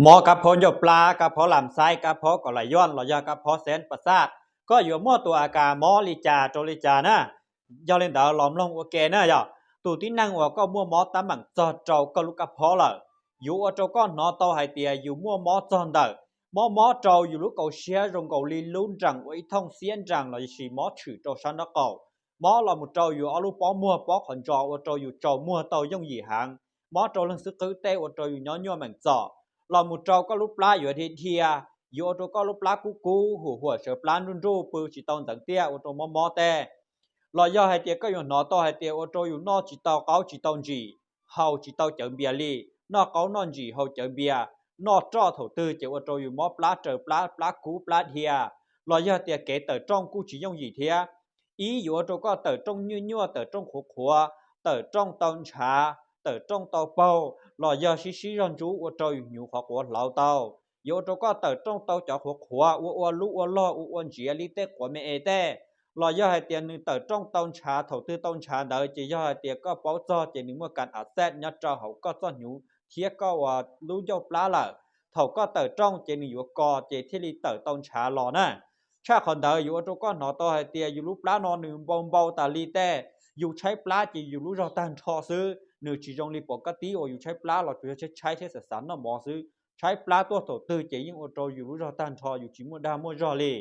หมอกับพอหยบปลากับพอลำไส้กับพอก่อไหลย้อนหลอยากับพอเซนประสาทก็อยู่มั่วตัวอาการหมอลิจาโจลิจานะยาเล่นดาวล้อมลงโอเคนะยาตัวที่นั่งว่าก็มั่วหมอตามบังจอเจ้าก็ลุกกับพอละอยู่ว่าเจ้าก็นอเตาหายเตียอยู่มั่วหมอจอนเดอหมอเจ้าอยู่ลูกเกาเชียรงเกาลีลุ้นจังไว้ท่องเสียนจังเราจะชีหมอถือเจ้าชันนักเก่าหมอเราหมดเจ้าอยู่เอาลูกป้อมั่วป้อขอนจอว่าเจ้าอยู่เจ้ามั่วเตาย่องหยี่หางหมอเจ้าเรื่องซึกคือเต้ว่าเจ้าอยู่ย้อนย้อนเหมือนจอ เราหมุดเราก็ลุปลาอยู่ที่เทียอยู่ตัวก็ลุปลากูหัวเสือปลารุ่นรูปืนจีตองต่างเตี้ยตัวมอแต่เราย่อให้เตี้ยก็อยู่นอต่อให้เตี้ยตัวอยู่นอจีตอเขาจีตองจีเฮาจีตอเจิงเบียลี่นอเขานอนจีเฮาเจิงเบียนอจ้อถตื้อเจ้าตัวอยู่มอปลาเจอปลากูปลาเทียเราย่อเตี้ยเก๋เต๋อจ้องกูจียงหยีเทียอีอยู่ตัวก็เต๋อจ้องยั่วเต๋อจ้องขัวเต๋อจ้องตองชาเต๋อจ้องเตาเป้า lò giờ xí rong chú ô trời nhiều khó của lão tàu yêu cho có tờ trong tàu cho khó khóa ô lũ ô lo ô chỉ lý tế của mẹ tế lò giờ hai tiền tờ trong tàu trà thầu tư tàu trà đợi chỉ do hai tiền có bảo cho chỉ những một cản asset nhất cho hậu có cho nhiều thiết có lũ dâu lá là thầu có tờ trong chỉ những có chỉ thiết lý tờ tàu trà lò nè cha còn đợi yêu cho có nó to hai tiền yêu lũ lá nó nương bông bao tà lý tế yêuใช้ปลาchỉ yêu lũ rau tan choซื้อเนื้อชีจงรีปกติโออยู่ใช้ปลาเราจะใช้เทศสารน้ำหมอซื้อใช้ปลาตัวโตตื่นเจยิ่งโอโจอยู่รู้รอตันทออยู่จิมัวดามัวรอเลย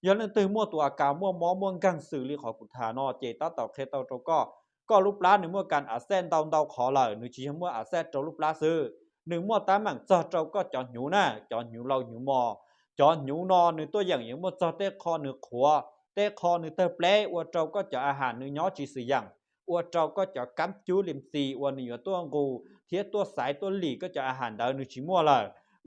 ย้อนตื่นมัวตัวอากามัวหมอมัวกังสื่อลีขอกุธานอเจต้าเต่าเคต้าโจก็รูปปลาหนึ่งมัวกันอาเซนเตาขอเลยหนึ่งชีมัวอาเซนโจรูปปลาซื้อหนึ่งมัวตามหมั่งจอโจก็จอหิวนะจอหิวเราหิวหมอจอหิวนอหนึ่งตัวอย่างมัวจอเตะคอหนึ่งขัวเตะคอหนึ่งเตะเปลวัวโจก็จะอาหารหนึ่งย้อจีสื่ออย่างวัวเจ้าก็จะกัมจูลิมซีวันนี้ตัวงูเทียตัวสายตัวหลีก็จะอาหารดาวนึชิมัวเลย